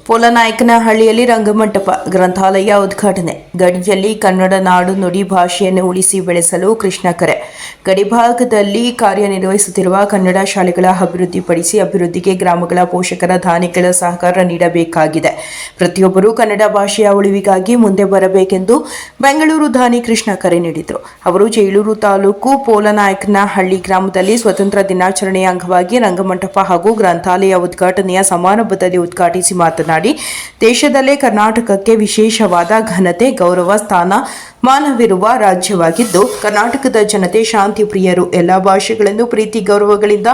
ಪೋಲನಾಯಕನಹಳ್ಳಿಯಲ್ಲಿ ರಂಗಮಂಟಪ ಗ್ರಂಥಾಲಯ ಉದ್ಘಾಟನೆ. ಗಡಿಯಲ್ಲಿ ಕನ್ನಡ ನಾಡು ನುಡಿ ಭಾಷೆಯನ್ನು ಉಳಿಸಿ ಬೆಳೆಸಲು ಕೃಷ್ಣ ಕರೆ. ಗಡಿಭಾಗದಲ್ಲಿ ಕಾರ್ಯನಿರ್ವಹಿಸುತ್ತಿರುವ ಕನ್ನಡ ಶಾಲೆಗಳ ಅಭಿವೃದ್ಧಿಗೆ ಗ್ರಾಮಗಳ ಪೋಷಕರ ದಾನಿಗಳ ಸಹಕಾರ ನೀಡಬೇಕಾಗಿದೆ. ಪ್ರತಿಯೊಬ್ಬರೂ ಕನ್ನಡ ಭಾಷೆಯ ಉಳಿವಿಗಾಗಿ ಮುಂದೆ ಬರಬೇಕೆಂದು ಬೆಂಗಳೂರು ದಾನಿ ಕೃಷ್ಣ ಕರೆ ನೀಡಿದರು. ಅವರು ಜೇಳೂರು ತಾಲೂಕು ಪೋಲನಾಯಕನಹಳ್ಳಿ ಗ್ರಾಮದಲ್ಲಿ ಸ್ವತಂತ್ರ ದಿನಾಚರಣೆಯ ಅಂಗವಾಗಿ ರಂಗಮಂಟಪ ಹಾಗೂ ಗ್ರಂಥಾಲಯ ಉದ್ಘಾಟನೆಯ ಸಮಾರಂಭದಲ್ಲಿ ಉದ್ಘಾಟಿಸಿ ಮಾತನಾಡಿ, ದೇಶದಲ್ಲೇ ಕರ್ನಾಟಕಕ್ಕೆ ವಿಶೇಷವಾದ ಘನತೆ, ಗೌರವ, ಸ್ಥಾನಮಾನವಿರುವ ರಾಜ್ಯವಾಗಿದ್ದು, ಕರ್ನಾಟಕದ ಜನತೆ ಶಾಂತಿ ಪ್ರಿಯರು, ಎಲ್ಲ ಭಾಷೆಗಳನ್ನು ಪ್ರೀತಿ ಗೌರವಗಳಿಂದ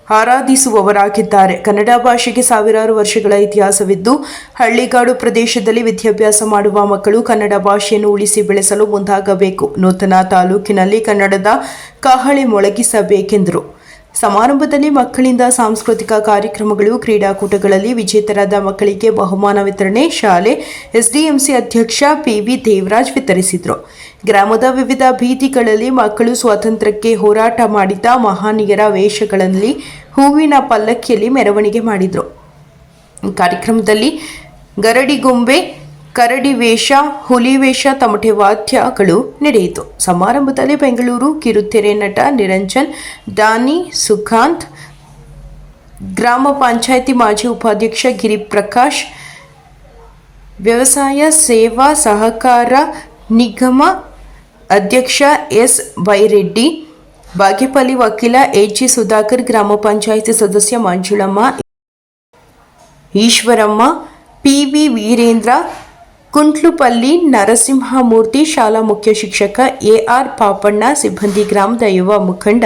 ಆರಾಧಿಸುವವರಾಗಿದ್ದಾರೆ. ಕನ್ನಡ ಭಾಷೆಗೆ ಸಾವಿರಾರು ವರ್ಷಗಳ ಇತಿಹಾಸವಿದ್ದು, ಹಳ್ಳಿಗಾಡು ಪ್ರದೇಶದಲ್ಲಿ ವಿದ್ಯಾಭ್ಯಾಸ ಮಾಡುವ ಮಕ್ಕಳು ಕನ್ನಡ ಭಾಷೆಯನ್ನು ಉಳಿಸಿ ಬೆಳೆಸಲು ಮುಂದಾಗಬೇಕು. ನೂತನ ತಾಲೂಕಿನಲ್ಲಿ ಕನ್ನಡದ ಕಹಳೆ ಮೊಳಗಿಸಬೇಕೆಂದರು. ಸಮಾರಂಭದಲ್ಲಿ ಮಕ್ಕಳಿಂದ ಸಾಂಸ್ಕೃತಿಕ ಕಾರ್ಯಕ್ರಮಗಳು, ಕ್ರೀಡಾಕೂಟಗಳಲ್ಲಿ ವಿಜೇತರಾದ ಮಕ್ಕಳಿಗೆ ಬಹುಮಾನ ವಿತರಣೆ ಶಾಲೆ ಎಸ್ಡಿಎಂಸಿ ಅಧ್ಯಕ್ಷ ಪಿವಿ ದೇವರಾಜ್ ವಿತರಿಸಿದರು. ಗ್ರಾಮದ ವಿವಿಧ ಬೀದಿಗಳಲ್ಲಿ ಮಕ್ಕಳು ಸ್ವಾತಂತ್ರ್ಯಕ್ಕೆ ಹೋರಾಟ ಮಾಡಿದ ಮಹನೀಯರ ವೇಷಗಳಲ್ಲಿ ಹೂವಿನ ಪಲ್ಲಕ್ಕಿಯಲ್ಲಿ ಮೆರವಣಿಗೆ ಮಾಡಿದರು. ಕಾರ್ಯಕ್ರಮದಲ್ಲಿ ಗರಡಿಗೊಂಬೆ, ಕರಡಿ ವೇಷ, ಹುಲಿ ವೇಷ, ತಮಟೆ ವಾದ್ಯಗಳು ನಡೆಯಿತು. ಸಮಾರಂಭದಲ್ಲಿ ಬೆಂಗಳೂರು ಕಿರುತೆರೆ ನಟ ನಿರಂಜನ್, ದಾನಿ, ಸುಖಾಂತ್, ಗ್ರಾಮ ಪಂಚಾಯಿತಿ ಮಾಜಿ ಉಪಾಧ್ಯಕ್ಷ ಗಿರಿಪ್ರಕಾಶ್, ವ್ಯವಸಾಯ ಸೇವಾ ಸಹಕಾರ ನಿಗಮ ಅಧ್ಯಕ್ಷ ಎಸ್ ಬೈರೆಡ್ಡಿ, ಬಾಗೇಪಲ್ಲಿ ವಕೀಲ ಎಚ್ ಸುಧಾಕರ್, ಗ್ರಾಮ ಪಂಚಾಯಿತಿ ಸದಸ್ಯ ಮಂಜುಳಮ್ಮ, ಈಶ್ವರಮ್ಮ, ಪಿವಿ ವೀರೇಂದ್ರ, ಕುಂಟ್ಲುಪಲ್ಲಿ ನರಸಿಂಹಮೂರ್ತಿ, ಶಾಲಾ ಮುಖ್ಯ ಶಿಕ್ಷಕ ಎಆರ್ ಪಾಪಣ್ಣ, ಸಿಬ್ಬಂದಿ, ಗ್ರಾಮದ ಯುವ ಮುಖಂಡ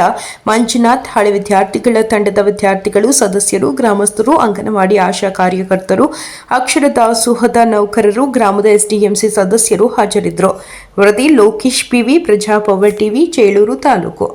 ಮಂಜುನಾಥ್, ಹಳೆ ವಿದ್ಯಾರ್ಥಿಗಳ ತಂಡದ ವಿದ್ಯಾರ್ಥಿಗಳು, ಸದಸ್ಯರು, ಗ್ರಾಮಸ್ಥರು, ಅಂಗನವಾಡಿ ಆಶಾ ಕಾರ್ಯಕರ್ತರು, ಅಕ್ಷರ ದಾಸೋಹದ ನೌಕರರು, ಗ್ರಾಮದ ಎಸ್ಡಿಎಂಸಿ ಸದಸ್ಯರು ಹಾಜರಿದ್ದರು. ವರದಿ ಲೋಕೇಶ್ ಪಿವಿ, ಪ್ರಜಾಪವರ್ ಟಿವಿ, ಜೇಳೂರು ತಾಲೂಕು.